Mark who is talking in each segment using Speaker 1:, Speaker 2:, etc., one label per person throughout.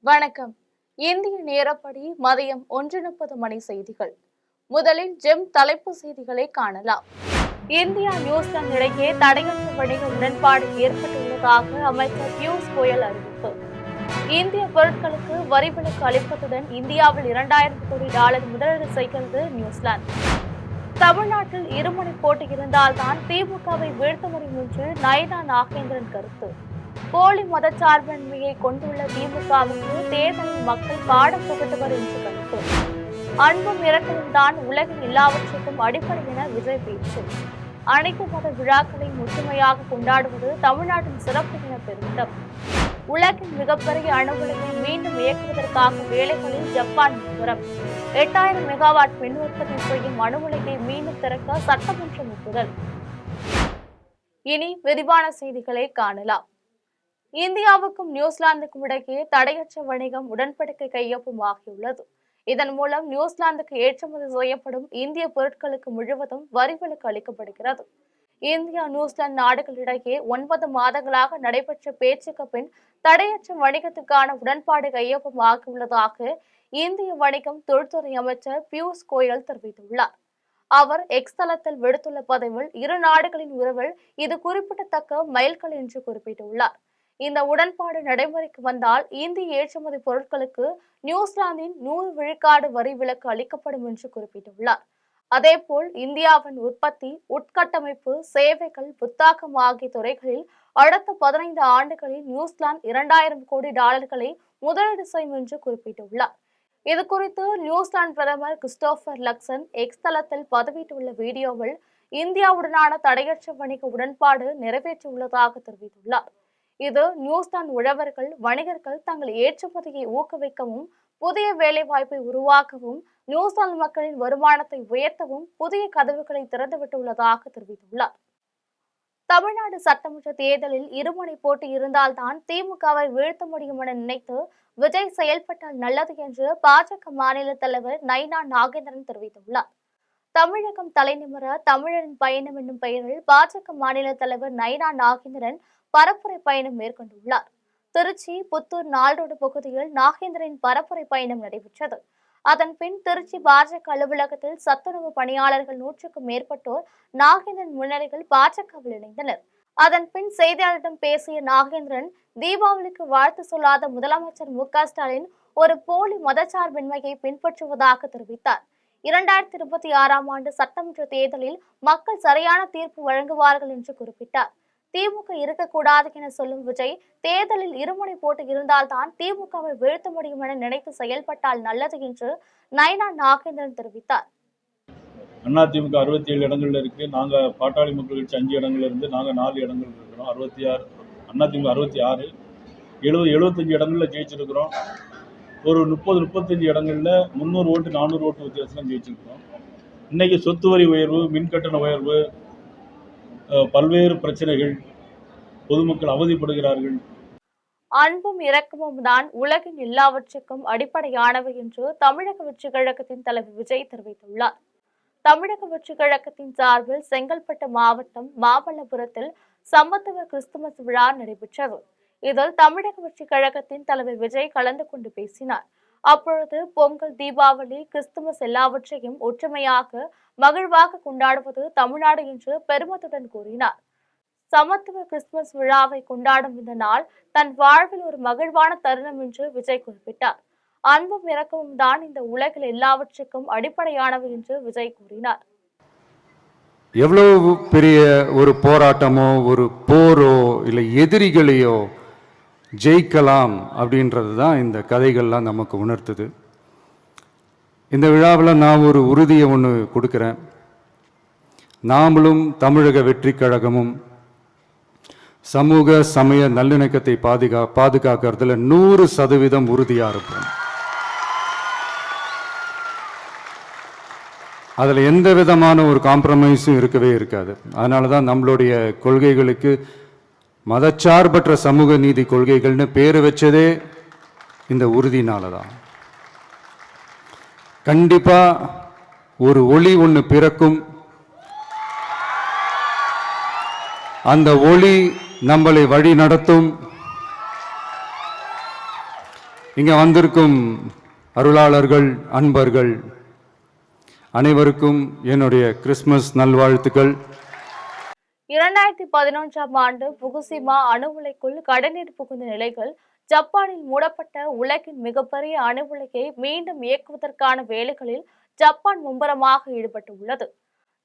Speaker 1: வணக்கம். இந்திய நேரப்படி மதியம் 1:30 மணி செய்திகள். முதலில் ஜெம் தலைப்பு செய்திகளை காணலாம். இந்தியா நியூசிலாந்து இடையே தடையற்ற வணிக உடன்பாடு ஏற்பட்டுள்ளதாக அமைச்சர் பியூஷ் கோயல் அறிவிப்பு. இந்திய பொருட்களுக்கு வரி விலக்கு அளிப்பதுடன் இந்தியாவில் $2000 கோடி முதலீடு செய்கிறது நியூசிலாந்து. தமிழ்நாட்டில் இருமுனை போட்டி இருந்தால்தான் திமுகவை வீழ்த்த முடியும் என்று நயினா நாகேந்திரன் கருத்து. போலி மதச்சார்பின்மையை கொண்டுள்ள திமுகவுக்கு தேர்தலில் மக்கள் பாடம் புகட்டுவர் என்று கருத்து. அன்பும் இரக்கலும் தான் உலகின் எல்லாவற்றுக்கும் அடிப்படை என விஜய் பேச்சு. அனைத்து மத விழாக்களை முழுமையாக கொண்டாடுவது தமிழ்நாட்டின் சிறப்பு என பெருமிதம். உலகின் மிகப்பெரிய அணு உலையை மீண்டும் இயக்குவதற்காக வேலைகளில் ஜப்பான் மும்முரம். 8000 மெகாவாட் மின் உற்பத்தி செய்யும் அணு உலையை மீண்டும் திறக்க சட்டமன்றம் ஒப்புதல். இனி விரிவான செய்திகளை காணலாம். இந்தியாவுக்கும் நியூசிலாந்துக்கும் இடையே தடையற்ற வணிகம் உடன்படிக்கை கையொப்பமாகியுள்ளது. இதன் மூலம் நியூசிலாந்துக்கு ஏற்றுமதி செய்யப்படும் இந்திய பொருட்களுக்கு முழுவதும் வரி விலக்கு அளிக்கப்படுகிறது. இந்தியா நியூசிலாந்து நாடுகளிடையே 9 மாதங்களாக நடைபெற்ற பேச்சுக்கு பின் தடையற்ற வணிகத்துக்கான உடன்பாடு கையொப்பமாகியுள்ளதாக இந்திய வணிகம் தொழில்துறை அமைச்சர் பியூஷ் கோயல் தெரிவித்துள்ளார். அவர் எக்ஸ் தளத்தில் விடுத்துள்ள பதிவில் இரு நாடுகளின் உறவில் இது குறிப்பிடத்தக்க மைல்கல் என்று குறிப்பிட்டுள்ளார். இந்த உடன்பாடு நடைமுறைக்கு வந்தால் இந்திய ஏற்றுமதி பொருட்களுக்கு நியூசிலாந்தின் 100 விழுக்காடு வரி விலக்கு அளிக்கப்படும் என்று குறிப்பிட்டுள்ளார். அதேபோல் இந்தியாவின் உற்பத்தி, உட்கட்டமைப்பு, சேவைகள், புத்தாக்கம் ஆகிய துறைகளில் அடுத்த 15 ஆண்டுகளில் நியூசிலாந்து $2000 கோடி முதலீடு செய்யும் என்று குறிப்பிட்டுள்ளார். இதுகுறித்து நியூசிலாந்து பிரதமர் கிறிஸ்டோபர் லக்சன் எக்ஸ் தளத்தில் பதிவிட்டுள்ள வீடியோவில் இந்தியாவுடனான தடையற்ற வணிக உடன்பாடு நிறைவேற்றியுள்ளதாக தெரிவித்துள்ளார். இது நியூசிலாந்து உழவர்கள், வணிகர்கள் தங்கள் ஏற்றுமதியை ஊக்குவிக்கவும், புதிய வேலைவாய்ப்பை உருவாக்கவும், நியூசிலாந்து மக்களின் வருமானத்தை உயர்த்தவும் புதிய கதவுகளை திறந்துவிட்டுள்ளதாக தெரிவித்துள்ளார். தமிழ்நாடு சட்டமன்ற தேர்தலில் இருமுனை போட்டி இருந்தால்தான் திமுகவை வீழ்த்த முடியும் என நினைத்து விஜய் செயல்பட்டால் நல்லது என்று பாஜக மாநில தலைவர் நயினா நாகேந்திரன் தெரிவித்துள்ளார். தமிழகம் தலைநிமிர தமிழரின் பயணம் என்னும் பெயரில் பாஜக மாநில தலைவர் நயினா நாகேந்திரன் பரப்புரை பயணம் மேற்கொண்டுள்ளார். திருச்சி, புத்தூர், நால்ரோடு பகுதியில் நாகேந்திரனின் பரப்புரை பயணம் நடைபெற்றது. அதன் பின் திருச்சி பாஜக அலுவலகத்தில் சத்துணவு பணியாளர்கள் 100க்கும் மேற்பட்டோர் நாகேந்திரன் முன்னிலையில் பாஜகவில் இணைந்தனர். அதன் பின் செய்தியாளர்களிடம் பேசிய நாகேந்திரன், தீபாவளிக்கு வாழ்த்து சொல்லாத முதலமைச்சர் மு.க.ஸ்டாலின் ஒரு போலி மதச்சார்பின்மையை பின்பற்றுவதாக தெரிவித்தார். 2026ஆம் ஆண்டு சட்டமன்ற தேர்தலில் மக்கள் சரியான தீர்ப்பு வழங்குவார்கள் என்று குறிப்பிட்டார். திமுக இருக்கக்கூடாது என சொல்லும் விஜய், தேர்தலில் இருமுனை போட்டு இருந்தால்தான் திமுகவை வீழ்த்த முடியும் என நினைத்து செயல்பட்டால் நல்லது என்று நயினா நாகேந்திரன் தெரிவித்தார்.
Speaker 2: அதிமுக 67 இடங்கள்ல இருக்கு. நாங்க பாட்டாளி மக்கள் கட்சி 5 இடங்கள்ல இருந்து நாங்க 4 இடங்கள் இருக்கிறோம். 66, அதிமுக 66, 75 இடங்கள்ல ஜெயிச்சிருக்கிறோம். ஒரு 30-35 இடங்கள்ல 300 ஓட்டு 400 ஓட்டு வித்தியாசம் ஜெயிச்சிருக்கிறோம். இன்னைக்கு சொத்து வரி உயர்வு, மின்கட்டண உயர்வு, பல்வேறு பிரச்சனைகள், பொதுமக்கள் அவதிப்படுகிறார்கள்.
Speaker 1: அன்பும் இரக்கமும் தான் உலகின் எல்லாவற்றுக்கும் அடிப்படையானவை என்று தமிழக வெற்றி கழகத்தின் தலைவர் விஜய் தெரிவித்துள்ளார். தமிழக வெற்றி கழகத்தின் சார்பில் செங்கல்பட்டு மாவட்டம் மாமல்லபுரத்தில் சமத்துவ கிறிஸ்துமஸ் விழா நடைபெற்றது. இதில் தமிழக வெற்றி கழகத்தின் தலைவர் விஜய் கலந்து கொண்டு பேசினார். அப்பொழுது பொங்கல், தீபாவளி, கிறிஸ்துமஸ் எல்லாவற்றையும் ஒற்றுமையாக மகிழ்வாக கொண்டாடுவது தமிழ்நாடு என்று பெருமிதத்துடன் கூறினார். சமத்துவ கிறிஸ்துமஸ் விழாவை கொண்டாடும் இந்த நாள் தன் வாழ்வில் ஒரு மகிழ்வான தருணம் என்று விஜய் குறிப்பிட்டார். அன்பும் இரக்கமும் தான் இந்த உலகில் எல்லாவற்றுக்கும் அடிப்படையானவை என்று விஜய் கூறினார்.
Speaker 3: எவ்வளவு பெரிய ஒரு போராட்டமோ, ஒரு போரோ, இல்லை எதிரிகளையோ ஜெயிக்கலாம் அப்படின்றது தான் இந்த கதைகள்லாம் நமக்கு உணர்த்துது. இந்த விழாவில் நான் ஒரு உறுதியை ஒன்று கொடுக்குறேன். நாமளும் தமிழக வெற்றி கழகமும் சமூக சமய நல்லிணக்கத்தை பாதுகாக்கிறதுல 100% உறுதியாக இருப்போம். அதில் எந்த விதமான ஒரு காம்ப்ரமைஸும் இருக்கவே இருக்காது. அதனால தான் நம்மளுடைய கொள்கைகளுக்கு மதச்சார்பற்ற சமூக நீதி கொள்கைகள்னு பேர் வச்சதே இந்த உறுதினால தான். கண்டிப்பா ஒரு ஒளி ஒன்று பிறக்கும். அந்த ஒளி நம்மளை வழி நடத்தும். இங்கே வந்திருக்கும் அருளாளர்கள், அன்பர்கள் அனைவருக்கும் என்னுடைய கிறிஸ்துமஸ் நல்வாழ்த்துக்கள்.
Speaker 1: 2011ஆம் ஆண்டு புகுசிமா அணு உலைக்குள் கடநீர் புகுந்த நிலையில் ஜப்பானில் மூடப்பட்ட உலகின் மிகப்பெரிய அணு உலையை மீண்டும் இயக்குவதற்கான வேலைகளில் ஜப்பான் மும்முரமாக ஈடுபட்டுள்ளது.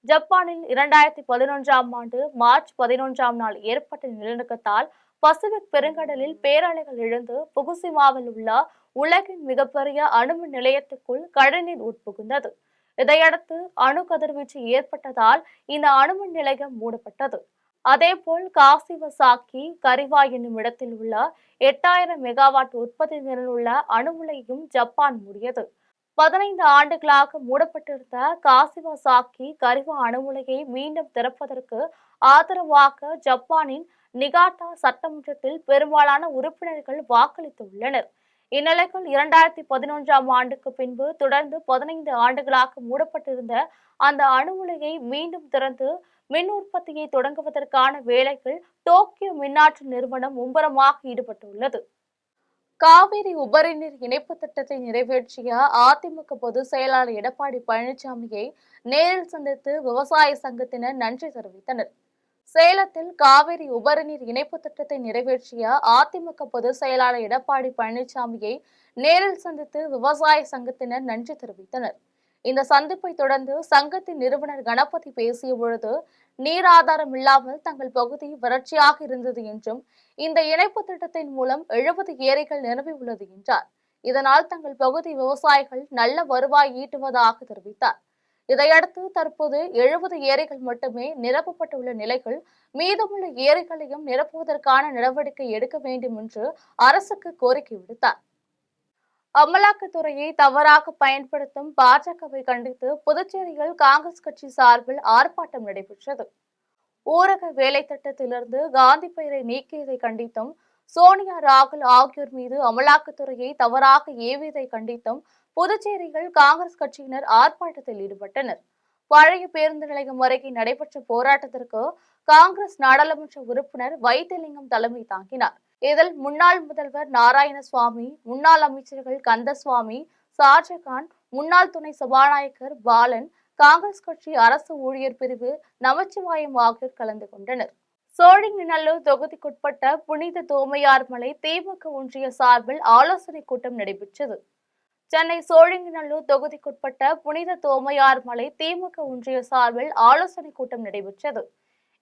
Speaker 1: ஜப்பானில் 2011ஆம் ஆண்டு மார்ச் 11ஆம் நாள் ஏற்பட்ட நிலநடுக்கத்தால் பசிபிக் பெருங்கடலில் பேரலைகள் எழுந்து புகுசிமாவில் உள்ள உலகின் மிகப்பெரிய அணுமின் நிலையத்துக்குள் கடநீர் உட்புகுந்தது. இதையடுத்து அணு கதிர்வீச்சு ஏற்பட்டதால் இந்த அணுமின் நிலையம் மூடப்பட்டது. அதேபோல் காசிவசாக்கி கரிவா என்னும் இடத்தில் உள்ள 8000 மெகாவாட் உற்பத்தி திறன் உள்ள அணு உலையையும் ஜப்பான் மூடியது. 15 ஆண்டுகளாக மூடப்பட்டிருந்த காசிவசாக்கி கரிவா அணு உலையை மீண்டும் திறப்பதற்கு ஆதரவாக ஜப்பானின் நிகாட்டா சட்டமன்றத்தில் பெரும்பாலான உறுப்பினர்கள் வாக்களித்துள்ளனர். இந்நிலையில் 2011ஆம் ஆண்டுக்கு பின்பு தொடர்ந்து 15 ஆண்டுகளாக மூடப்பட்டிருந்த அந்த அணு உலையை மீண்டும் திறந்து மின் உற்பத்தியை தொடங்குவதற்கான வேலைகள் டோக்கியோ மின்னாற்றல் நிறுவனம் மும்முரமாக ஈடுபட்டுள்ளது. காவிரி உபரிநீர் இணைப்பு திட்டத்தை நிறைவேற்றிய அதிமுக பொதுச் செயலாளர் எடப்பாடி பழனிசாமியை நேரில் சந்தித்து விவசாய சங்கத்தினர் நன்றி தெரிவித்தனர். சேலத்தில் காவிரி உபரிநீர் இணைப்பு திட்டத்தை நிறைவேற்றிய அதிமுக பொதுச் செயலாளர் எடப்பாடி பழனிசாமியை நேரில் சந்தித்து விவசாய சங்கத்தினர் நன்றி தெரிவித்தனர். இந்த சந்திப்பை தொடர்ந்து சங்கத்தின் நிறுவனர் கணபதி பேசிய பொழுது, நீர் ஆதாரம் இல்லாமல் தங்கள் பகுதி வறட்சியாக இருந்தது என்றும் இந்த இணைப்பு திட்டத்தின் மூலம் 70 ஏரிகள் நிரம்பியுள்ளது என்றார். இதனால் தங்கள் பகுதி விவசாயிகள் நல்ல வருவாய் ஈட்டுவதாக தெரிவித்தார். இதையடுத்து தற்போது 70 ஏரிகள் மட்டுமே நிரப்பப்பட்டுள்ள நிலையில் மீதமுள்ள ஏரிகளையும் நிரப்புவதற்கான நடவடிக்கை எடுக்க வேண்டும் என்று அரசுக்கு கோரிக்கை விடுத்தார். அமலாக்கத்துறையை தவறாக பயன்படுத்தும் பாஜகவை கண்டித்து புதுச்சேரியில் காங்கிரஸ் கட்சி சார்பில் ஆர்ப்பாட்டம் நடைபெற்றது. ஊரக வேலை திட்டத்திலிருந்து காந்தி பெயரை நீக்கியதை கண்டித்தும், சோனியா, ராகுல் ஆகியோர் மீது அமலாக்கத்துறையை தவறாக ஏவியதை கண்டித்தும் புதுச்சேரியில் காங்கிரஸ் கட்சியினர் ஆர்ப்பாட்டத்தில் ஈடுபட்டனர். பழைய பேருந்து நிலையம் அருகே நடைபெற்ற போராட்டத்திற்கு காங்கிரஸ் நாடாளுமன்ற உறுப்பினர் வைத்திலிங்கம் தலைமை தாங்கினார். இதில் முன்னாள் முதல்வர் நாராயணசுவாமி, முன்னாள் அமைச்சர்கள் கந்தசுவாமி, ஷாஜகான், முன்னாள் துணை சபாநாயகர் பாலன், காங்கிரஸ் கட்சி அரசு ஊழியர் பிரிவு நமச்சிவாயம் ஆகியோர் கலந்து கொண்டனர். சோழிங்கநல்லூர் தொகுதிக்குட்பட்ட புனித தோமையார் மலை திமுக ஒன்றிய சார்பில் ஆலோசனை கூட்டம் நடைபெற்றது. சென்னை சோழிங்கநல்லூர் தொகுதிக்குட்பட்ட புனித தோமையார் மலை திமுக ஒன்றிய சார்பில் ஆலோசனை கூட்டம் நடைபெற்றது.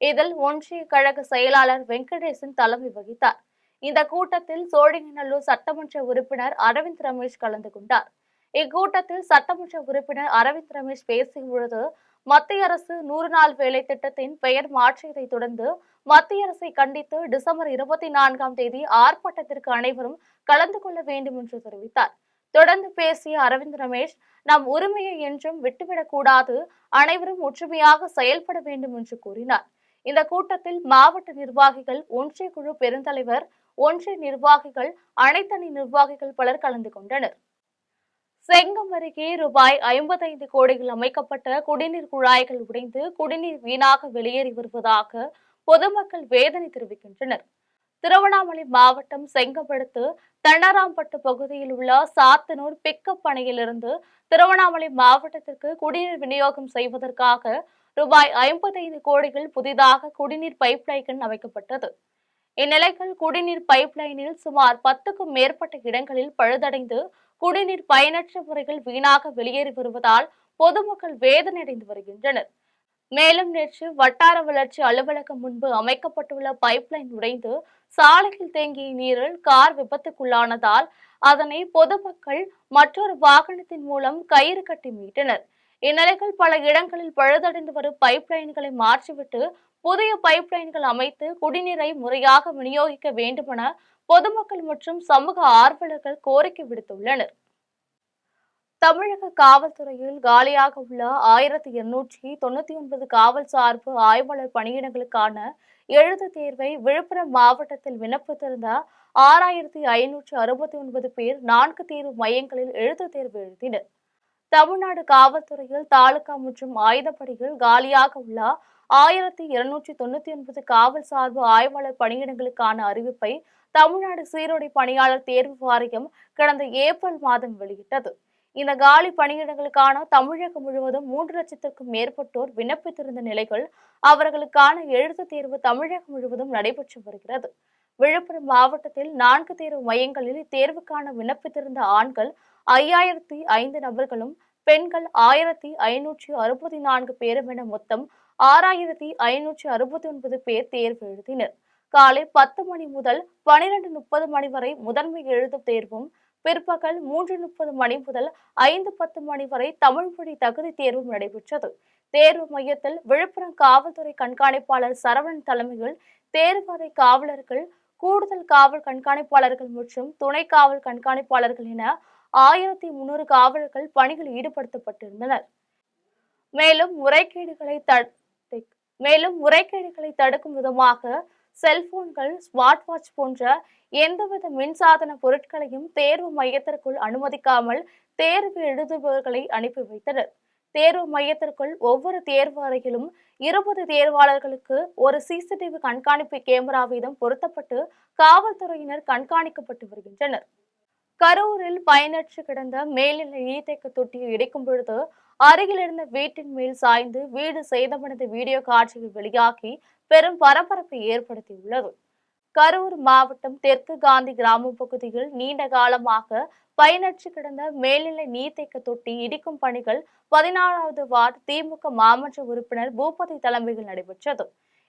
Speaker 1: இதில் ஒன்றிய கழக செயலாளர் வெங்கடேசன் தலைமை வகித்தார். இந்த கூட்டத்தில் சோழிங்கநல்லூர் சட்டமன்ற உறுப்பினர் அரவிந்த் ரமேஷ் கலந்து கொண்டார். இக்கூட்டத்தில் சட்டமன்ற உறுப்பினர் அரவிந்த் ரமேஷ் பேசிய பொழுது, மத்திய அரசு 100 நாள் வேலை திட்டத்தின் பெயர் மாற்றியதை தொடர்ந்து மத்திய அரசை கண்டித்து டிசம்பர் 24ஆம் தேதி ஆர்ப்பாட்டத்திற்கு அனைவரும் கலந்து கொள்ள வேண்டும் என்று தெரிவித்தார். தொடர்ந்து பேசிய அரவிந்த் ரமேஷ், நம் உரிமையை என்றும் விட்டுவிடக் கூடாது, அனைவரும் ஒற்றுமையாக செயல்பட வேண்டும் என்று கூறினார். இந்த கூட்டத்தில் மாவட்ட நிர்வாகிகள், ஒன்றிய குழு பெருந்தலைவர், ஒன்றிய நிர்வாகிகள், அனைத்தணி நிர்வாகிகள் பலர் கலந்து கொண்டனர். செங்கம் அருகே ரூபாய் 55 கோடியில் அமைக்கப்பட்ட குடிநீர் குழாய்கள் உடைந்து குடிநீர் வீணாக வெளியேறி வருவதாக பொதுமக்கள் வேதனை தெரிவிக்கின்றனர். திருவண்ணாமலை மாவட்டம் செங்கம் அடுத்து தண்டராம்பட்டு பகுதியில் உள்ள சாத்தனூர் பிக்கப் அணையிலிருந்து திருவண்ணாமலை மாவட்டத்திற்கு குடிநீர் விநியோகம் செய்வதற்காக ரூபாய் 55 கோடியில் புதிதாக குடிநீர் பைப்லைன் அமைக்கப்பட்டது. இந்நிலையில் குடிநீர் பைப்லைனில் சுமார் 10க்கும் மேற்பட்ட இடங்களில் பழுதடைந்து குடிநீர் பயனற்ற முறையில் வீணாக வெளியேறி வருவதால் பொதுமக்கள் வேதனையடைந்து வருகின்றனர். மேலும் நேற்று வட்டார வளர்ச்சி அலுவலகம் முன்பு அமைக்கப்பட்டுள்ள பைப்லைன் உடைந்து சாலையில் தேங்கிய நீரில் கார் விபத்துக்குள்ளானதால் அதனை பொதுமக்கள் மற்றொரு வாகனத்தின் மூலம் கயிறு கட்டி மீட்டனர். இந்நிலையில் பல இடங்களில் பழுதடைந்து வரும் பைப்லைன்களை மாற்றிவிட்டு புதிய பைப்லைன்கள் அமைத்து குடிநீரை முறையாக விநியோகிக்க வேண்டுமென பொதுமக்கள் மற்றும் சமூக ஆர்வலர்கள் கோரிக்கை விடுத்துள்ளனர். தமிழக காவல்துறையில் காலியாக உள்ள 1299 காவல் சார்பு ஆய்வாளர் பணியிடங்களுக்கான எழுத்துத் தேர்வை விழுப்புரம் மாவட்டத்தில் விண்ணப்பித்திருந்த 6569 பேர் 4 தேர்வு மையங்களில் எழுத்துத் தேர்வு எழுதினர். தமிழ்நாடு காவல்துறையில் தாலுகா மற்றும் ஆயுதப்படையில் காலியாக உள்ள 1299 காவல் சார்பு ஆய்வாளர் பணியிடங்களுக்கான அறிவிப்பை தமிழ்நாடு சீருடை பணியாளர் தேர்வு வாரியம் கடந்த ஏப்ரல் மாதம் வெளியிட்டது. இந்த காலி பணியிடங்களுக்கான தமிழகம் முழுவதும் 3 லட்சத்திற்கும் மேற்பட்டோர் விண்ணப்பித்திருந்த நிலையில் அவர்களுக்கான எழுத்துத் தேர்வு தமிழகம் முழுவதும் நடைபெற்று வருகிறது. விழுப்புரம் மாவட்டத்தில் 4 தேர்வு மையங்களில் இத்தேர்வுக்கான விண்ணப்பித்திருந்த ஆண்கள் 5005 நபர்களும் பெண்கள் 1564 பேரும் என மொத்தம் 6569 பேர் தேர்வு எழுதினர். காலை 10 மணி முதல் 12:30 மணி வரை முதன்மை எழுத்துத் தேர்வும், பிற்பகல் 3:30 மணி முதல் 5:10 மணி வரை தமிழ் மொழி தகுதி தேர்வும் நடைபெற்றது. தேர்வு மையத்தில் விழுப்புரம் காவல்துறை கண்காணிப்பாளர் சரவணன் தலைமையில் தேர்வறை காவலர்கள், கூடுதல் காவல் கண்காணிப்பாளர்கள் மற்றும் துணை காவல் கண்காணிப்பாளர்கள் என 1300 காவலர்கள் பணியில் ஈடுபடுத்தப்பட்டிருந்தனர். மேலும் முறைகேடுகளை தடுக்கும் விதமாக செல்போன்கள், ஸ்மார்ட் வாட்ச் போன்ற எந்தவித மின்சாதன பொருட்களையும் தேர்வு மையத்திற்குள் அனுமதிக்காமல் தேர்வு எழுதுபவர்களை அனுப்பி வைத்தனர். தேர்வு மையத்திற்குள் ஒவ்வொரு தேர்வு அறையிலும் 20 தேர்வாளர்களுக்கு ஒரு சிசிடிவி கண்காணிப்பு கேமரா வீதம் பொருத்தப்பட்டு காவல்துறையினர் கண்காணிக்கப்பட்டு வருகின்றனர். கரூரில் பயனற்று கிடந்த மேல்நிலை நீர்த்தேக்க தொட்டியை இடிக்கும் பொழுது அருகில் இருந்த வீட்டின் மேல் சாய்ந்து வீடு சேதமடைந்த வீடியோ காட்சிகள் வெளியாகி பெரும் பரபரப்பை ஏற்படுத்தியுள்ளது. கரூர் மாவட்டம் தெற்கு காந்தி கிராம பகுதியில் நீண்ட காலமாக பயனற்று கிடந்த மேல்நிலை நீர்த்தேக்க தொட்டி இடிக்கும் பணிகள் 14வது வார்டு திமுக மாமன்ற உறுப்பினர் பூபதி தலைமையில் நடைபெற்றது.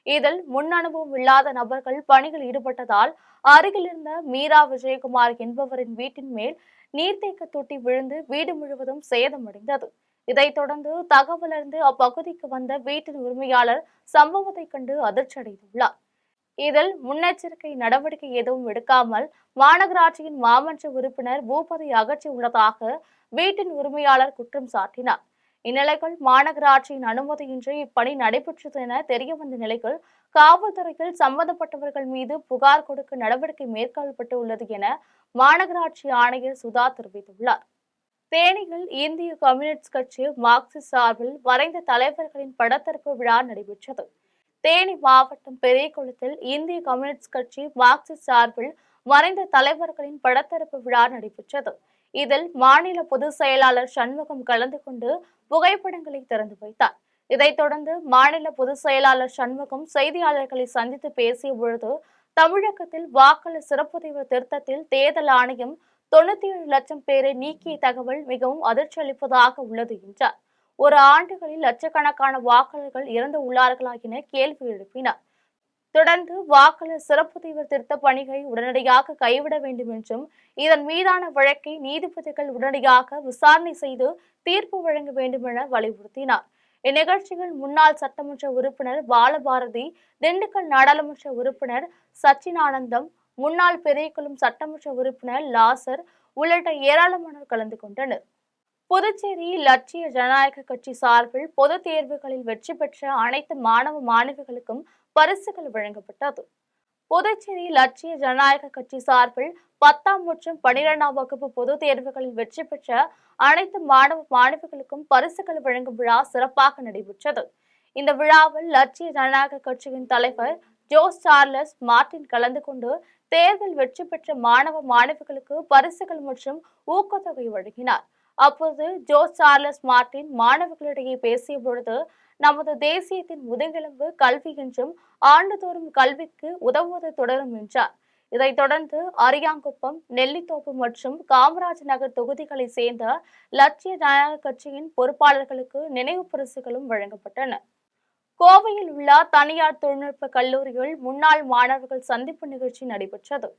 Speaker 1: இதில் முன் அனுபவம் இல்லாத நபர்கள் பணியில் ஈடுபட்டதால் அருகில் இருந்த மீரா விஜயகுமார் என்பவரின் வீட்டின் மேல் நீர்த்தேக்க தொட்டி விழுந்து வீடு முழுவதும் சேதமடைந்தது. இதைத் தொடர்ந்து தகவல் அறிந்து அப்பகுதிக்கு வந்த வீட்டின் உரிமையாளர் சம்பவத்தை கண்டு அதிர்ச்சியடைந்துள்ளார். இதில் முன்னெச்சரிக்கை நடவடிக்கை எதுவும் எடுக்காமல் மாநகராட்சியின் மாமன்ற உறுப்பினர் பூபதி அகற்றியுள்ளதாக வீட்டின் உரிமையாளர் குற்றம் சாட்டினார். இந்நிலையில் மாநகராட்சியின் அனுமதியின்றி இப்பணி நடைபெற்றது என தெரியவந்த நிலையில் காவல்துறையில் சம்பந்தப்பட்டவர்கள் மீது புகார் கொடுக்க நடவடிக்கை மேற்கொள்ளப்பட்டுள்ளது என மாநகராட்சி ஆணையர் சுதா தெரிவித்துள்ளார். தேனியில் இந்திய கம்யூனிஸ்ட் கட்சி மார்க்சிஸ்ட் சார்பில் மறைந்த தலைவர்களின் படத்திறப்பு விழா நடைபெற்றது. தேனி மாவட்டம் பெரியகுளத்தில் இந்திய கம்யூனிஸ்ட் கட்சி மார்க்சிஸ்ட் சார்பில் மறைந்த தலைவர்களின் படத்திறப்பு விழா நடைபெற்றது. இதில் மாநில பொதுச் செயலாளர் சண்முகம் கலந்து கொண்டு புகைப்படங்களை திறந்து வைத்தார். இதைத் தொடர்ந்து மாநில பொதுச் செயலாளர் சண்முகம் செய்தியாளர்களை சந்தித்து பேசிய பொழுது, தமிழகத்தில் வாக்காளர் சிறப்பு தீவிர திருத்தத்தில் தேர்தல் ஆணையம் 97 லட்சம் பேரை நீக்கிய தகவல் மிகவும் அதிர்ச்சி அளிப்பதாக உள்ளது என்றார். ஒரு ஆண்டுகளில் லட்சக்கணக்கான வாக்காளர்கள் இறந்து உள்ளார்களா என கேள்வி எழுப்பினார். தொடர்ந்து வாக்காளர் சிறப்பு தீவிர திருத்த பணிகளை உடனடியாக கைவிட வேண்டும் என்றும், இதன் மீதான வழக்கை நீதிபதிகள் உடனடியாக விசாரணை செய்து தீர்ப்பு வழங்க வேண்டும் என வலியுறுத்தினார். இந்நிகழ்ச்சியில் முன்னாள் சட்டமன்ற உறுப்பினர் பாலபாரதி, திண்டுக்கல் நாடாளுமன்ற உறுப்பினர் சச்சினானந்தம், முன்னாள் பெரியகுளம் சட்டமன்ற உறுப்பினர் லாசர் உள்ளிட்ட ஏராளமானோர் கலந்து கொண்டனர். புதுச்சேரி லட்சிய ஜனநாயக கட்சி சார்பில் பொதுத் தேர்வுகளில் வெற்றி பெற்ற அனைத்து மாணவ மாணவிகளுக்கும் பரிசுகள் வழங்கப்பட்டது. புதுச்சேரி லட்சிய ஜனநாயக கட்சி சார்பில் 10ஆம் மற்றும் 12ஆம் வகுப்பு பொதுத் தேர்வுகளில் வெற்றி பெற்ற அனைத்து மாணவ மாணவிகளுக்கும் பரிசுகள் வழங்கும் விழா சிறப்பாக நடைபெற்றது. இந்த விழாவில் லட்சிய ஜனநாயக கட்சியின் தலைவர் ஜோஸ் சார்லஸ் மார்டின் கலந்து கொண்டு தேர்வில் வெற்றி பெற்ற மாணவ மாணவிகளுக்கு பரிசுகள் மற்றும் ஊக்கத்தொகை வழங்கினார். அப்போது ஜோஸ் சார்லஸ் மார்டின் மாணவர்களிடையே பேசிய பொழுது, நமது தேசியத்தின் முதுகெலும்பு கல்வி என்றும் ஆண்டுதோறும் கல்விக்கு உதவுவது தொடரும் என்றார். இதைத் தொடர்ந்து அரியாங்குப்பம், நெல்லித்தோப்பு மற்றும் காமராஜ் நகர் தொகுதிகளை சேர்ந்த லட்சிய ஜனநாயக கட்சியின் பொறுப்பாளர்களுக்கு நினைவு பரிசுகளும் வழங்கப்பட்டன. கோவையில் உள்ள தனியார் தொழில்நுட்ப கல்லூரியில் முன்னாள் மாணவர்கள் சந்திப்பு நிகழ்ச்சி நடைபெற்றது.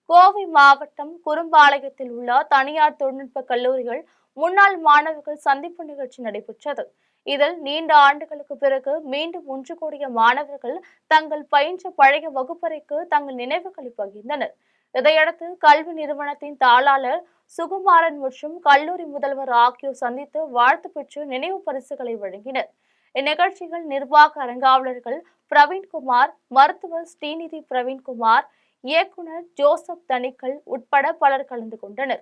Speaker 1: கோவை மாவட்டம் குறும்பாளையத்தில் உள்ள தனியார் தொழில்நுட்ப கல்லூரிகள் முன்னாள் மாணவர்கள் சந்திப்பு நிகழ்ச்சி நடைபெற்றது. இதில் நீண்ட ஆண்டுகளுக்கு பிறகு மீண்டும் ஒன்று கூடிய மாணவர்கள் தங்கள் பயின்ற பழைய வகுப்பறைக்கு தங்கள் நினைவுகளை பகிர்ந்தனர். இதையடுத்து கல்வி நிறுவனத்தின் தாளாளர் சுகுமாரன் மற்றும் கல்லூரி முதல்வர் ஆகியோர் சந்தித்து வாழ்த்து பெற்று நினைவு பரிசுகளை வழங்கினர். இந்நிகழ்ச்சியில் நிர்வாக அரங்காவலர்கள் பிரவீன்குமார், மருத்துவர் ஸ்ரீநிதி பிரவீன்குமார், இயக்குனர் ஜோசப் தனிக்கல் உட்பட பலர் கலந்து கொண்டனர்.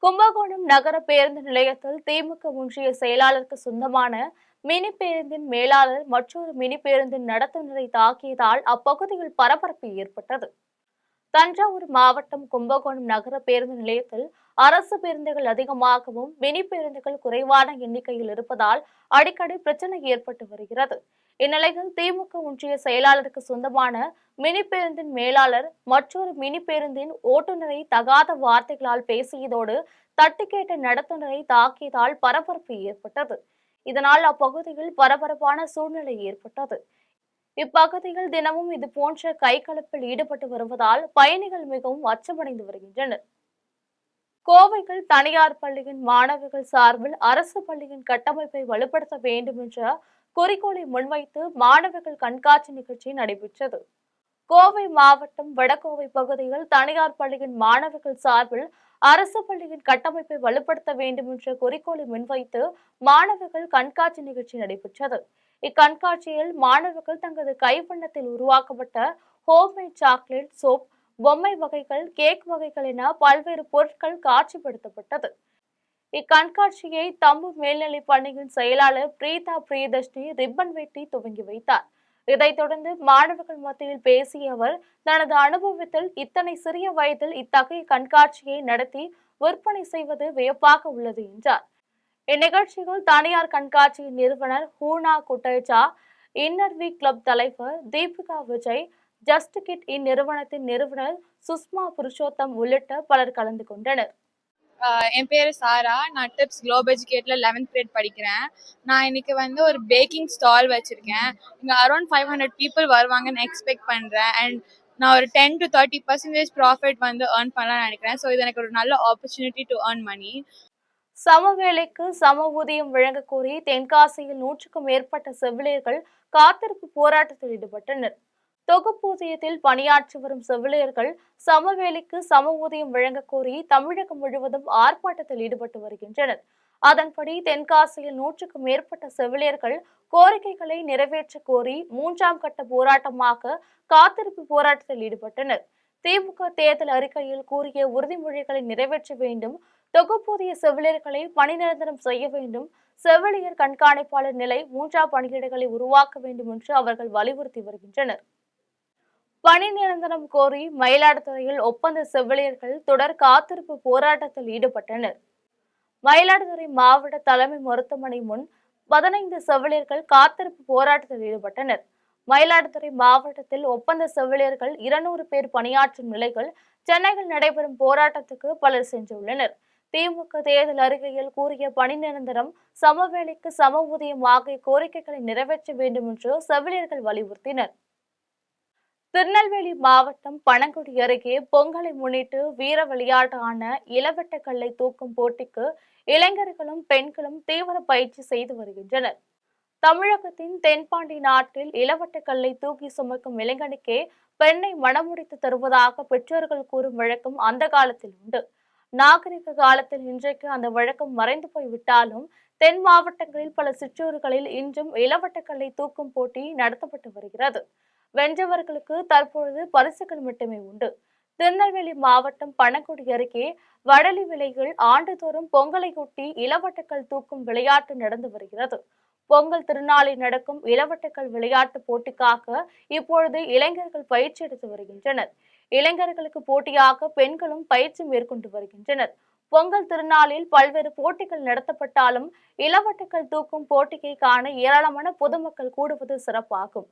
Speaker 1: கும்பகோணம் நகர பேருந்து நிலையத்தில் திமுக ஒன்றிய செயலாளருக்கு சொந்தமான மினி பேருந்தின் மேலாளர் மற்றொரு மினி பேருந்தின் நடத்துனரை தாக்கியதால் அப்பகுதியில் பரபரப்பு ஏற்பட்டது. தஞ்சாவூர் மாவட்டம் கும்பகோணம் நகர பேருந்து நிலையத்தில் அரசு பேருந்துகள் அதிகமாகவும் மினி பேருந்துகள் குறைவான எண்ணிக்கையில் இருப்பதால் அடிக்கடி பிரச்சனை ஏற்பட்டு வருகிறது. இந்நிலையில் திமுக ஒன்றிய செயலாளருக்கு சொந்தமான மினி பேருந்தின் மேலாளர் மற்றொரு மினி பேருந்தின் ஓட்டுநரை தகாத வார்த்தைகளால் பேசியதோடு தட்டி கேட்ட நடத்துனரை தாக்கியதால் பரபரப்பு ஏற்பட்டது. இதனால் அப்பகுதியில் பரபரப்பான சூழ்நிலை ஏற்பட்டது. இப்பகுதியில் தினமும் இதுபோன்ற கைகலப்பில் ஈடுபட்டு வருவதால் பயணிகள் மிகவும் அச்சமடைந்து வருகின்றனர். கோவையில் தனியார் பள்ளியின் மாணவர்கள் சார்பில் அரசு பள்ளியின் கட்டமைப்பை வலுப்படுத்த வேண்டும் என்ற குறிக்கோளை முன்வைத்து மாணவர்கள் கண்காட்சி நிகழ்ச்சி நடைபெற்றது. கோவை மாவட்டம் வடகோவை பகுதியில் தனியார் பள்ளியின் மாணவர்கள் சார்பில் அரசு பள்ளியின் கட்டமைப்பை வலுப்படுத்த வேண்டும் என்ற குறிக்கோளை முன்வைத்து மாணவர்கள் கண்காட்சி நிகழ்ச்சி நடைபெற்றது. இக்கண்காட்சியில் மாணவர்கள் தங்களது கைவண்ணத்தில் உருவாக்கப்பட்ட ஹோம்மேட் சாக்லேட், சோப், பொம்மை வகைகள், கேக் வகைகள் என பல்வேறு பொருட்கள் காட்சிப்படுத்தப்பட்டது. இக்கண்காட்சியை தம்பு மேல்நிலைப் பள்ளியின் செயலாளர் பிரீதா பிரியதர்ஷினி ரிப்பன் வெட்டி துவங்கி வைத்தார். இதைத் தொடர்ந்து மாணவர்கள் மத்தியில் பேசிய அவர், தனது அனுபவத்தில் இத்தனை சிறிய வயதில் இத்தகைய கண்காட்சியை நடத்தி விற்பனை செய்வது வியப்பாக உள்ளது என்றார். இந்நிகழ்ச்சியில் தனியார் கண்காட்சியின் நிறுவனர் ஹூனா குட்டேஜா, இன்னர்வி கிளப் தலைவர் தீபிகா விஜய், ஜஸ்ட் கிட் இந்நிறுவனத்தின் நிறுவனர் சுஷ்மா புருஷோத்தம் உள்ளிட்ட பலர் கலந்து கொண்டனர்.
Speaker 4: என் பேர் சாரா. நான் டிப்ஸ் குளோபல் எஜுகேட்டில் 11th கிரேட் படிக்கிறேன். நான் இன்னைக்கு ஒரு பேக்கிங் ஸ்டால் வச்சுருக்கேன். இங்கே அரௌண்ட் 500 பீப்புள் வருவாங்கன்னு எக்ஸ்பெக்ட் பண்ணுறேன். அண்ட் நான் ஒரு 10 to 30% ப்ராஃபிட் ஏர்ன் பண்ணலாம்னு நினைக்கிறேன். ஸோ இது எனக்கு ஒரு நல்ல ஆப்பர்ச்சுனிட்டி டு ஏர்ன் மணி.
Speaker 1: சம வேலைக்கு சம ஊதியம் வழங்க கோரி தென்காசியில் 100க்கும் மேற்பட்ட செவிலியர்கள் காத்திருப்பு போராட்டத்தில் ஈடுபட்டனர். தொகுப்பூதியத்தில் பணியாற்றி வரும் செவிலியர்கள் சம வேலைக்கு சம ஊதியம் வழங்க கோரி தமிழகம் முழுவதும் ஆர்ப்பாட்டத்தில் ஈடுபட்டு வருகின்றனர். அதன்படி தென்காசியில் 100க்கும் மேற்பட்ட செவிலியர்கள் கோரிக்கைகளை நிறைவேற்ற கோரி 3ஆம் கட்ட போராட்டமாக காத்திருப்பு போராட்டத்தில் ஈடுபட்டனர். திமுக தேர்தல் அறிக்கையில் கூறிய உறுதிமொழிகளை நிறைவேற்ற வேண்டும், தொகுப்பூதிய செவிலியர்களை பணி நிரந்தரம் செய்ய வேண்டும், செவிலியர் கண்காணிப்பாளர் நிலை 3ஆம் பணியிடங்களை உருவாக்க வேண்டும் என்று அவர்கள் வலியுறுத்தி வருகின்றனர். பணி நிரந்தரம் கோரி மயிலாடுதுறையில் ஒப்பந்த செவிலியர்கள் தொடர் காத்திருப்பு போராட்டத்தில் ஈடுபட்டனர். மயிலாடுதுறை மாவட்ட தலைமை மருத்துவமனை முன் 15 செவிலியர்கள் காத்திருப்பு போராட்டத்தில் ஈடுபட்டனர். மயிலாடுதுறை மாவட்டத்தில் ஒப்பந்த செவிலியர்கள் 200 பேர் பணியாற்றும் நிலையில் சென்னையில் நடைபெறும் போராட்டத்துக்கு பலர் சென்றுள்ளனர். திமுக தேர்தல் அறிக்கையில் கூறிய பணி நிரந்தரம், சமவேளைக்கு சம ஊதியம் ஆகிய கோரிக்கைகளை நிறைவேற்ற வேண்டும் என்று செவிலியர்கள் வலியுறுத்தினர். திருநெல்வேலி மாவட்டம் பனங்குடி அருகே பொங்கலை முன்னிட்டு வீர விளையாட்டான இளவட்டக்கல்லை தூக்கும் போட்டிக்கு இளைஞர்களும் பெண்களும் தீவிர பயிற்சி செய்து வருகின்றனர். தமிழகத்தின் தென்பாண்டி நாட்டில் இளவட்டக்கல்லை தூக்கி சுமக்கும் இளைஞனுக்கே பெண்ணை மணமுடித்து தருவதாக பெற்றோர்கள் கூறும் வழக்கம் அந்த காலத்தில் உண்டு. நாகரிக காலத்தில் இன்றைக்கு அந்த வழக்கம் மறைந்து போய்விட்டாலும் தென் மாவட்டங்களில் பல சிற்றூர்களில் இன்றும் இளவட்டக்கல்லை தூக்கும் போட்டி நடத்தப்பட்டு வருகிறது. வென்றவர்களுக்கு தற்பொழுது பரிசுகள் மட்டுமே உண்டு. திருநெல்வேலி மாவட்டம் பனங்குடி அருகே வடலி விலையில் ஆண்டுதோறும் பொங்கலையொட்டி இளவட்டக்கல் தூக்கும் விளையாட்டு நடந்து வருகிறது. பொங்கல் திருநாளில் நடக்கும் இளவட்டக்கல் விளையாட்டு போட்டிக்காக இப்பொழுது இளைஞர்கள் பயிற்சி எடுத்து வருகின்றனர். இளைஞர்களுக்கு போட்டியாக பெண்களும் பயிற்சி மேற்கொண்டு வருகின்றனர். பொங்கல் திருநாளில் பல்வேறு போட்டிகள் நடத்தப்பட்டாலும் இளவட்டக்கல் தூக்கும் போட்டியை காண ஏராளமான பொதுமக்கள் கூடுவது சிறப்பாகும்.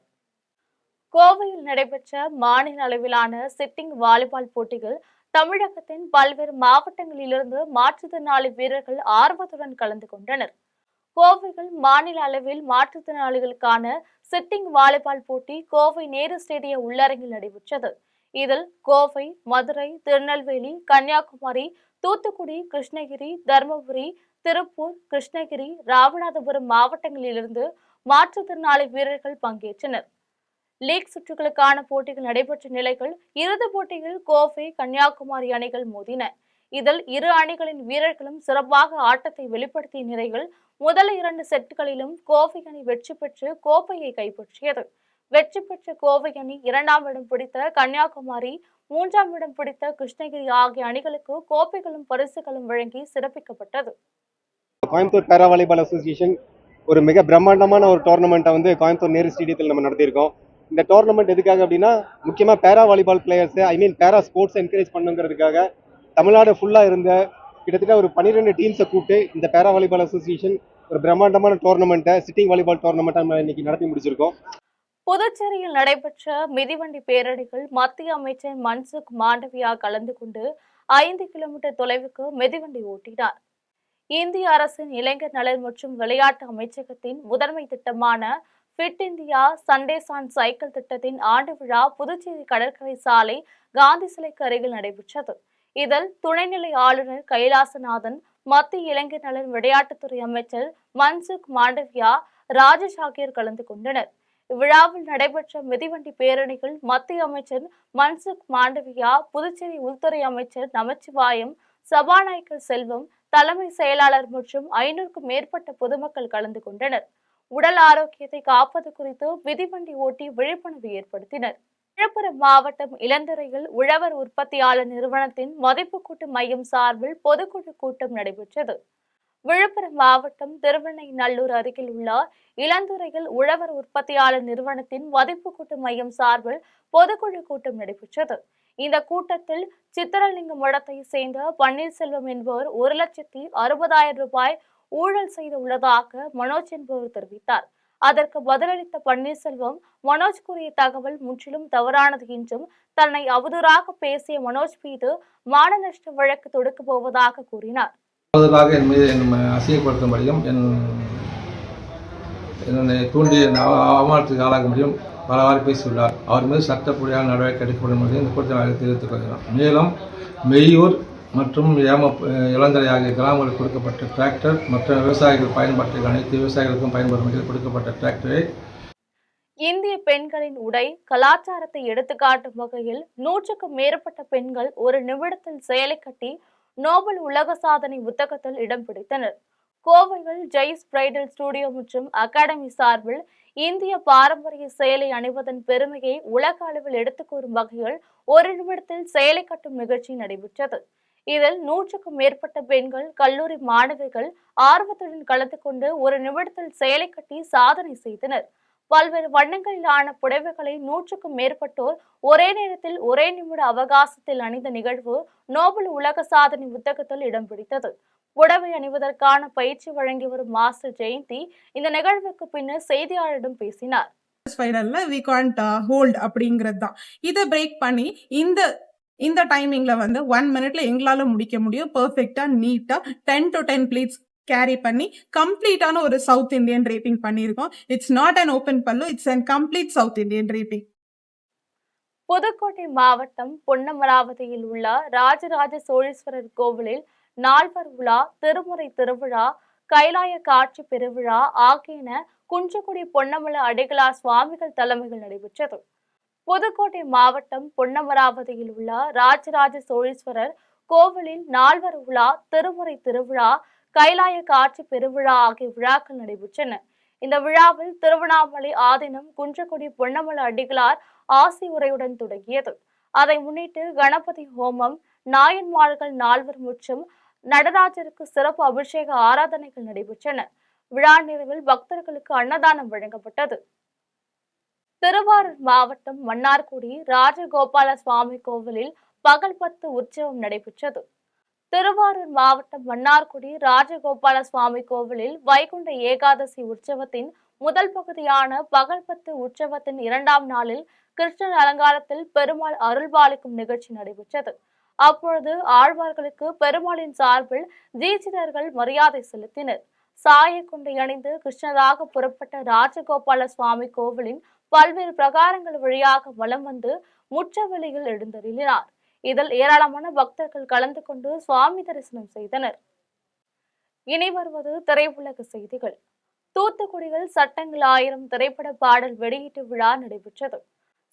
Speaker 1: கோவையில் நடைபெற்ற மாநில அளவிலான சிட்டிங் வாலிபால் போட்டியில் தமிழகத்தின் பல்வேறு மாவட்டங்களிலிருந்து மாற்றுத்திறனாளி வீரர்கள் ஆர்வத்துடன் கலந்து கொண்டனர். கோவையில் மாநில அளவில் மாற்றுத்திறனாளிகளுக்கான சிட்டிங் வாலிபால் போட்டி கோவை நேரு ஸ்டேடிய உள்ளரங்கில் நடைபெற்றது. இதில் கோவை, மதுரை, திருநெல்வேலி, கன்னியாகுமரி, தூத்துக்குடி, கிருஷ்ணகிரி, தருமபுரி, திருப்பூர், கிருஷ்ணகிரி, ராமநாதபுரம் மாவட்டங்களிலிருந்து மாற்றுத்திறனாளி வீரர்கள் பங்கேற்றனர். லீக் சுற்றுகளுக்கான போட்டிகள் நடைபெற்ற நிலையில் இறுதிப் போட்டியில் கோவை, கன்னியாகுமரி அணிகள் மோதின. இதில் இரு அணிகளின் வீரர்களும் சிறப்பாக ஆட்டத்தை வெளிப்படுத்திய நிலையில் முதல் 2 செட்டுகளிலும் கோவை அணி வெற்றி பெற்று கோப்பையை கைப்பற்றியது. வெற்றி பெற்ற கோவை அணி 2ஆம் இடம் பிடித்த கன்னியாகுமரி, 3ஆம் இடம் பிடித்த கிருஷ்ணகிரி ஆகிய அணிகளுக்கு கோப்பைகளும் பரிசுகளும் வழங்கி சிறப்பிக்கப்பட்டது.
Speaker 5: கோயம்புத்தூர் பேரா வாலிபால் அசோசியேஷன் ஒரு மிக பிரம்மாண்டமான ஒரு டோர்னமெண்ட்டை வந்து கோயம்புத்தூர் நேரு ஸ்டேடியத்தில் நம்ம நடத்தியிருக்கோம். இந்த டோர்னமெண்ட் எதுக்காக அப்படின்னா, முக்கியமாக பேரா வாலிபால் பிளேயர்ஸை பேரா ஸ்போர்ட்ஸ் என்கரேஜ் பண்ணுங்கிறதுக்காக தமிழ்நாடு ஃபுல்லாக இருந்த கிட்டத்தட்ட ஒரு 12 டீம்ஸை கூப்பிட்டு இந்த பேரா வாலிபால் அசோசியேஷன் ஒரு பிரம்மாண்டமான டோர்னமெண்ட்டை, சிட்டிங் வாலிபால் டோர்னமெண்ட்டை நம்ம இன்னைக்கு நடத்தி முடிச்சிருக்கோம்.
Speaker 1: புதுச்சேரியில் நடைபெற்ற மிதிவண்டி பேரணிகள் மத்திய அமைச்சர் மன்சுக் மாண்டவியா கலந்து கொண்டு 5 கிலோமீட்டர் தொலைவுக்கு மிதிவண்டி ஓட்டினார். இந்திய அரசின் இளைஞர் நலன் மற்றும் விளையாட்டு அமைச்சகத்தின் முதன்மை திட்டமான fit India Sundays on cycle திட்டத்தின் ஆண்டு விழா புதுச்சேரி கடற்கரை சாலை காந்தி சிலைக்கு அருகில் நடைபெற்றது. இதில் துணைநிலை ஆளுநர் கைலாசநாதன், மத்திய இளைஞர் நலன் விளையாட்டுத்துறை அமைச்சர் மன்சுக் மாண்டவியா, ராஜேஷ் ஆகியோர் கலந்து கொண்டனர். இவ்விழாவில் நடைபெற்ற மிதிவண்டி பேரணிகள் மத்திய அமைச்சர் மன்சுக் மாண்டவியா, புதுச்சேரி உள்துறை அமைச்சர் நமச்சிவாயம், சபாநாயகர் செல்வம், தலைமை செயலாளர் மற்றும் 500க்கும் மேற்பட்ட பொதுமக்கள் கலந்து கொண்டனர். உடல் ஆரோக்கியத்தை காப்பது குறித்து மிதிவண்டி ஓட்டி விழிப்புணர்வு ஏற்படுத்தினர். விழுப்புரம் மாவட்டம் இளந்துறையில் உழவர் உற்பத்தியாளர் நிறுவனத்தின் மதிப்பு கூட்டு மையம் சார்பில் பொதுக்குழு கூட்டம் நடைபெற்றது. விழுப்புரம் மாவட்டம் திருவெண்ணைநல்லூர் அருகில் உள்ள இளந்துறையில் உழவர் உற்பத்தியாளர் நிறுவனத்தின் மதிப்பு கூட்டு மையம் சார்பில் பொதுக்குழு கூட்டம் நடைபெற்றது. இந்த கூட்டத்தில் சித்திரலிங்கம் மடத்தை சேர்ந்த பன்னீர்செல்வம் என்பவர் 1,60,000 ரூபாய் ஊழல் செய்துள்ளதாக மனோஜ் என்பவர் தெரிவித்தார். அதற்கு பதிலளித்த பன்னீர்செல்வம், மனோஜ் கூறிய தகவல் முற்றிலும் தவறானது என்றும் தன்னை அவதூறாக பேசிய மனோஜ் மீது மான நஷ்ட வழக்கு தொடுக்கப் போவதாக கூறினார்.
Speaker 6: என் மீது அசிங்கப்படுத்தும்படியும் என்னை தூண்டி அவமானத்துக்கு ஆளாக முடியும் பலவாறு பேசியுள்ளார். அவர் மீது சட்டப்படியான நடவடிக்கை எடுக்கப்படும் என்று இந்த கூட்டத்தில் தெரிவித்துக் கொள்கிறோம். மேலும் மெய்யூர் மற்றும் இளந்தரை ஆகிய கிராமங்களில் கொடுக்கப்பட்ட டிராக்டர் மற்ற விவசாயிகள் பயன்பாட்டில் அனைத்து விவசாயிகளுக்கும் பயன்படும் வகையில் கொடுக்கப்பட்ட டிராக்டரை
Speaker 1: இந்திய பெண்களின் உடை கலாச்சாரத்தை எடுத்துக்காட்டும் வகையில் 100க்கும் மேற்பட்ட பெண்கள் ஒரு நிமிடத்தில் சேலை கட்டி நோபல் உலக சாதனை புத்தகத்தில் இடம் பிடித்தனர். கோவையில் ஜெய்ஸ் பிரைடல் ஸ்டுடியோ மற்றும் அகாடமி சார்பில் இந்திய பாரம்பரிய சேலை அணிவதன் பெருமையை உலக அளவில் எடுத்துக் கூறும் வகையில் ஒரு நிமிடத்தில் சேலை கட்டும் நிகழ்ச்சி நடைபெற்றது. இதில் 100க்கும் மேற்பட்ட பெண்கள், கல்லூரி மாணவிகள் ஆர்வத்துடன் கலந்து கொண்டு ஒரு நிமிடத்தில் சேலை கட்டி சாதனை செய்தனர். பல்வேறு வண்ணங்களிலான புடவைகளை 100க்கும் மேற்பட்டோர் ஒரே நேரத்தில் ஒரே நிமிட அவகாசத்தில் அணிந்த நிகழ்வு நோபல் உலக சாதனை புத்தகத்தில் இடம் பிடித்தது. புடவை அணிவதற்கான பயிற்சி வழங்கி வரும் மாஸ்டர் ஜெயந்தி இந்த நிகழ்வுக்கு பின்னர் செய்தியாளரிடம் பேசினார்.
Speaker 7: இதை பிரேக் பண்ணி இந்த டைமிங்ல வந்து 1 மினிட்ல எங்களால முடிக்க முடியும். பெர்ஃபெக்ட்டா, நீட்டா 10 to 10 பிளேட்ஸ் கேரி பண்ணி கம்ப்ளீட்டான ஒரு சவுத் இந்தியன் ட்ரேப்பிங் பண்ணியிருக்கோம். இட்ஸ் நாட் அன் ஓப்பன் பல்லு, it's an complete south Indian draping.
Speaker 1: Pudukkottai மாவட்டம் பொன்னமராவதியில் உள்ள ராஜராஜ சோழீஸ்வரர் கோவிலில் நால்வர் உலா, திருமுறை திருவிழா, கைலாய காட்சி பெருவிழா ஆகியன குன்றக்குடி பொன்னமல அடிகளார் சுவாமிகள் தலைமையில் நடைபெற்றது. புதுக்கோட்டை மாவட்டம் பொன்னமராவதியில் உள்ள ராஜராஜ சோழீஸ்வரர் கோவிலில் நால்வர் உலா, திருமுறை திருவிழா, கைலாய காட்சி பெருவிழா ஆகிய விழாக்கள் நடைபெற்றன. இந்த விழாவில் திருவண்ணாமலை ஆதீனம் குன்றக்குடி பொன்னமல அடிகளார் ஆசி உரையுடன் தொடங்கியது. அதை முன்னிட்டு கணபதி ஹோமம், நாயன்மார்கள் 4 மற்றும் நடராஜருக்கு சிறப்பு அபிஷேக ஆராதனைகள் நடைபெற்றன. விழா நிறைவில் பக்தர்களுக்கு அன்னதானம் வழங்கப்பட்டது. திருவாரூர் மாவட்டம் மன்னார்குடி ராஜகோபால சுவாமி கோவிலில் பகல் 10 உற்சவம் நடைபெற்றது. திருவாரூர் மாவட்டம் மன்னார்குடி ராஜகோபால சுவாமி கோவிலில் வைகுண்ட ஏகாதசி உற்சவத்தின் முதல் பகுதியான பகல் 10 உற்சவத்தின் 2ஆம் நாளில் கிருஷ்ணன் அலங்காரத்தில் பெருமாள் அருள்பாலிக்கும் நிகழ்ச்சி நடைபெற்றது. அப்பொழுது ஆழ்வார்களுக்கு பெருமாளின் சார்பில் தீட்சிதர்கள் மரியாதை செலுத்தினர். சாயக்குண்டை அணிந்து கிருஷ்ணராக புறப்பட்ட ராஜகோபால சுவாமி கோவிலின் பல்வேறு பிரகாரங்கள் வழியாக வலம் வந்து முற்றவெளியில் எழுந்தருளினார். இதில் ஏராளமான பக்தர்கள் கலந்து கொண்டு சுவாமி தரிசனம் செய்தனர். இனி வருவது திரையுலக செய்திகள். தூத்துக்குடியில் சட்டங்கள் 1000 திரைப்பட பாடல் வெளியீட்டு விழா நடைபெற்றது.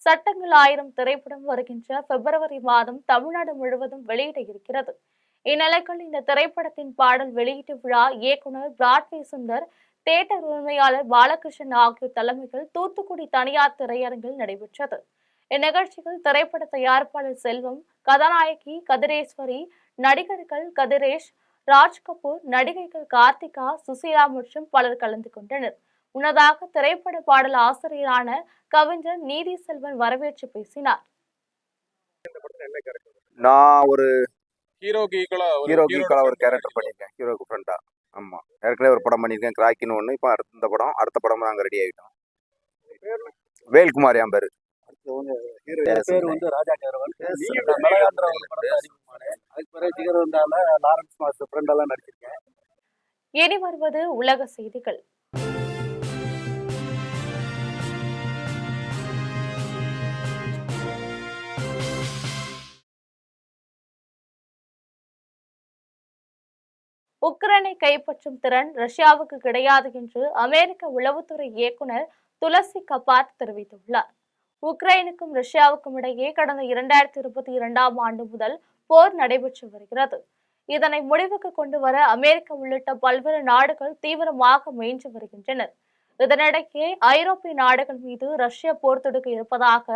Speaker 1: சட்டங்கள் 1000 திரைப்படம் வருகின்ற பிப்ரவரி மாதம் தமிழ்நாடு முழுவதும் வெளியிட இருக்கிறது. இந்நிலையில் இந்த திரைப்படத்தின் பாடல் வெளியீட்டு விழா இயக்குனர் பிராட்வே சுந்தர், தியேட்டர் உரிமையாளர் பாலகிருஷ்ணன் ஆகியோர் தலைமையில் தூத்துக்குடி தனியார் திரையரங்கில் நடைபெற்றது. இந்நிகழ்ச்சியில் திரைப்பட தயாரிப்பாளர் செல்வம், கதாநாயகி கதிரேஸ்வரி, நடிகர்கள் கதிரேஷ், ராஜ் கபூர், நடிகைகள் கார்த்திகா, சுசீலா மற்றும் பலர் கலந்து கொண்டனர். முன்னதாக திரைப்பட பாடல் ஆசிரியரான கவிஞர் நீதி செல்வன் வரவேற்று பேசினார்.
Speaker 8: நான் ஒரு
Speaker 9: ஹீரோக்கு ஈக்குவலா
Speaker 8: ஒரு கேரக்டர் பண்ணியிருக்கேன், ஹீரோக்கு ஃப்ரெண்டா. ஆமாம், ஏற்கனவே ஒரு படம் பண்ணியிருக்கேன், கிராக்கின்னு ஒன்று. இப்போ அடுத்த படம் நாங்கள் ரெடி ஆகிட்டோம். வேல்குமார் என் பேர்.
Speaker 9: ராஜா கேரவன். அதுக்கு பிறகு ஜிகர் வந்தால லாரன்ஸ் மாஸ்டர் ஃப்ரெண்டெல்லாம் நடிச்சிருக்கேன்.
Speaker 1: இனி வருவது உலக செய்திகள். உக்ரைனை கைப்பற்றும் திறன் ரஷ்யாவுக்கு கிடையாது என்று அமெரிக்க உளவுத்துறை இயக்குனர் துளசி கபாட் தெரிவித்துள்ளார். உக்ரைனுக்கும் ரஷ்யாவுக்கும் இடையே கடந்த 2022ஆம் ஆண்டு முதல் போர் நடைபெற்று வருகிறது. இதனை முடிவுக்கு கொண்டு வர அமெரிக்கா உள்ளிட்ட பல்வேறு நாடுகள் தீவிரமாக முயன்று வருகின்றனர். இதனிடையே ஐரோப்பிய நாடுகள் மீது ரஷ்யா போர் தொடுக்க இருப்பதாக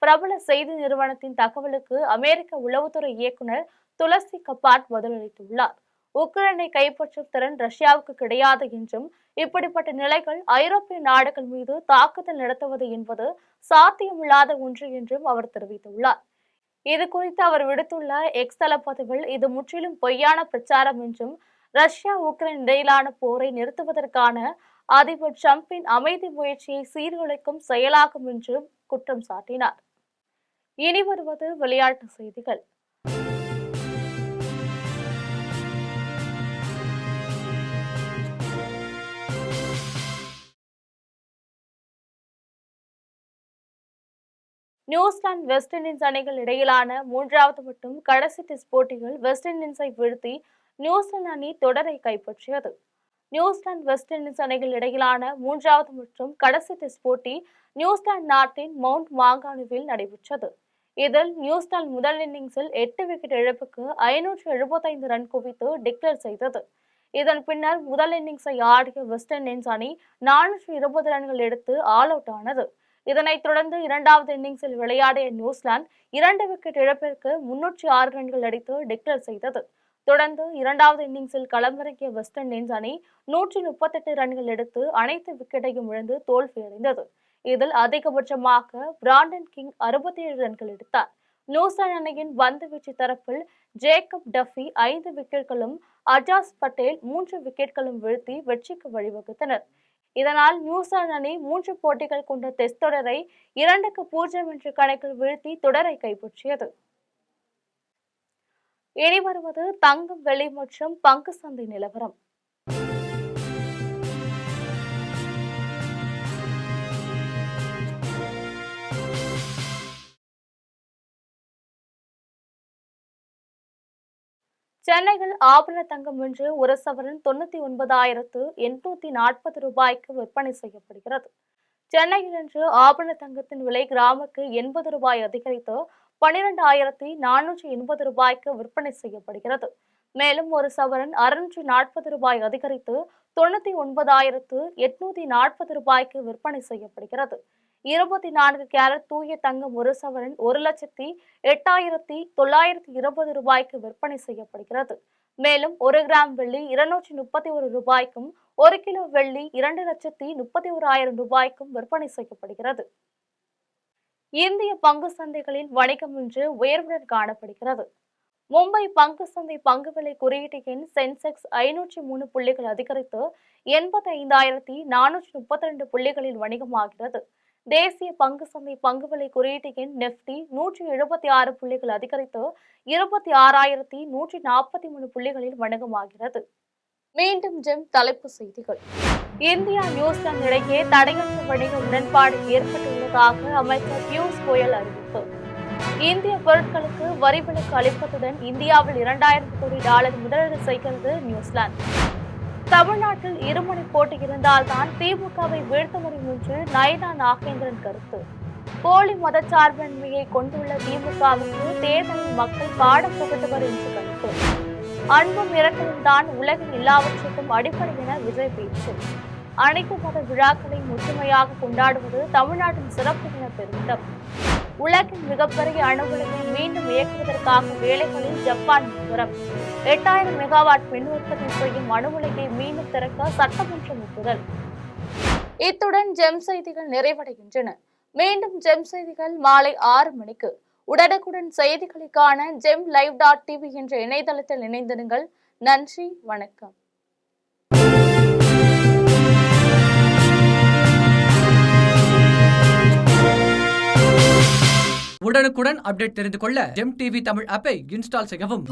Speaker 1: பிரபல செய்தி நிறுவனத்தின் தகவலுக்கு அமெரிக்க உளவுத்துறை இயக்குனர் துளசி கபாட் பதிலளித்துள்ளார். உக்ரைனை கைப்பற்றும் திறன் ரஷ்யாவுக்கு கிடையாது என்றும், இப்படிப்பட்ட நிலைகள் ஐரோப்பிய நாடுகள் மீது தாக்குதல் நடத்துவது என்பது சாத்தியமில்லாத ஒன்று என்றும் அவர் தெரிவித்துள்ளார். இது குறித்து அவர் விடுத்துள்ள எக்ஸ் தள பதிவில், இது முற்றிலும் பொய்யான பிரச்சாரம் என்றும், ரஷ்யா உக்ரைன் இடையிலான போரை நிறுத்துவதற்கான அதிபர் டிரம்பின் அமைதி முயற்சியை சீர்குலைக்கும் செயலாகும் என்றும் குற்றம் சாட்டினார். இனி வருவது விளையாட்டு செய்திகள். நியூசிலாந்து வெஸ்ட் இண்டீஸ் அணிகள் இடையிலான 3வது மற்றும் கடைசி டெஸ்ட் போட்டிகள் வெஸ்ட் இண்டீஸை வீழ்த்தி நியூசிலாந்து அணி தொடரை கைப்பற்றியது. நியூசிலாந்து வெஸ்ட் இண்டீஸ் அணிகள் இடையிலான 3வது மற்றும் கடைசி டெஸ்ட் போட்டி நியூசிலாந்து நாட்டின் மவுண்ட் மாங்கானுவில் நடைபெற்றது. இதில் நியூசிலாந்து முதல் இன்னிங்ஸில் 8 விக்கெட் இழப்புக்கு 575 ரன் குவித்து டிக்ளேர் செய்தது. இதன் பின்னர் முதல் இன்னிங்ஸை ஆடிய வெஸ்ட் இண்டீஸ் அணி 420 ரன்கள் எடுத்து ஆல் அவுட் ஆனது. இதனைத் தொடர்ந்து 2வது இன்னிங்ஸில் விளையாடிய நியூசிலாந்து 2 விக்கெட் இழப்பிற்கு 306 ரன்கள் அடித்து டிக்ளேர் செய்தது. தொடர்ந்து 2வது இன்னிங்ஸில் களமிறங்கிய வெஸ்ட் இண்டீஸ் அணி 138 ரன்கள் எடுத்து அனைத்து விக்கெட்டையும் இழந்து தோல்வியடைந்தது. இதில் அதிகபட்சமாக பிராண்டன் கிங் 67 ரன்கள் எடுத்தார். நியூசிலாந்து அணியின் பந்துவீச்சு தரப்பில் ஜேக்கப் டஃபி 5 விக்கெட்களும், அஜாஸ் பட்டேல் 3 விக்கெட்களும் வீழ்த்தி வெற்றிக்கு வழிவகுத்தனர். இதனால் நியூசிலாந்து அணி 3 போட்டிகள் கொண்ட டெஸ்ட் தொடரை 2-0 என்ற கணக்கில் வீழ்த்தி தொடரை கைப்பற்றியது. இனி வருவது தங்கம், வெள்ளி மற்றும் பங்கு சந்தை நிலவரம். சென்னையில் ஆபரண தங்கம் இன்று ஒரு சவரன் 99,840 ரூபாய்க்கு விற்பனை செய்யப்படுகிறது. சென்னையில் இன்று ஆபரண தங்கத்தின் விலை கிராமுக்கு 80 ரூபாய் அதிகரித்து 12,480 ரூபாய்க்கு விற்பனை செய்யப்படுகிறது. மேலும் ஒரு சவரன் 640 ரூபாய் அதிகரித்து 99,840 ரூபாய்க்கு விற்பனை செய்யப்படுகிறது. 24 கேரட் தூய தங்கம் ஒரு சவரன் 1,08,920 ரூபாய்க்கு விற்பனை செய்யப்படுகிறது. மேலும் 1 கிராம் வெள்ளி 231 ரூபாய்க்கும், 1 கிலோ வெள்ளி 2,31,000 ரூபாய்க்கும் விற்பனை செய்யப்படுகிறது. இந்திய பங்கு சந்தைகளில் வணிகம் இன்று உயர்வுடன் காணப்படுகிறது. மும்பை பங்கு சந்தை பங்கு விலை குறியீட்டு எண் சென்செக்ஸ் 503 புள்ளிகள் அதிகரித்து 85,432 புள்ளிகளில் வணிகமாகிறது. தேசிய பங்கு சந்தை பங்கு விலை குறியீட்டு எண் நிப்டி 176 புள்ளிகள் அதிகரித்து 26,143 புள்ளிகளில் வணிகமாகிறது. மீண்டும் ஜெம் தலைப்புச் செய்திகள். இந்தியா நியூசிலாந்து இடையே தடையற்ற வணிக உடன்பாடு ஏற்பட்டுள்ளதாக அமைச்சர் பியூஷ் கோயல் அறிவிப்பு. இந்திய பொருட்களுக்கு வரி விலக்கு அளிப்பதுடன் இந்தியாவில் $2,000 கோடி முதலீடு செய்கிறது நியூசிலாந்து. தமிழ்நாட்டில் இருமுனை போட்டி இருந்தால்தான் திமுகவை வீழ்த்த முடியும் என்று நயனா நாகேந்திரன் கருத்து. போலி மதச்சார்பின்மையை கொண்டுள்ள திமுகவுக்கு தேர்தலில் மக்கள் பாடம் புகட்டுவர் என்று கருத்து. அன்பும் இரக்கமும் தான் உலகின் எல்லாவற்றுக்கும் அடிப்படை என விஜய் பேச்சு. அனைத்து மத விழாக்களை ஒற்றுமையாக கொண்டாடுவது தமிழ்நாட்டின் சிறப்பு என பெருமிதம். உலகின் மிகப்பெரிய அணு உலையை மீண்டும் இயக்குவதற்காக வேலைகளில் ஜப்பான் மும்முரம். 8000 மெகாவாட் மின் உற்பத்தி செய்யும் அணு உலையை மீண்டும் திறக்க சட்டமன்றம் ஒப்புதல். இத்துடன் ஜெம் செய்திகள் நிறைவடைகின்றன. மீண்டும் ஜெம் செய்திகள் மாலை 6 மணிக்கு. உடனுக்குடன் செய்திகளை காண gemlive.tv என்ற இணையதளத்தில் இணைந்திருங்கள். நன்றி, வணக்கம்.
Speaker 10: உடனுக்குடன் அப்டேட் தெரிந்து கொள்ள ஜெம் டிவி தமிழ் ஆப்பை இன்ஸ்டால் செய்யவும்.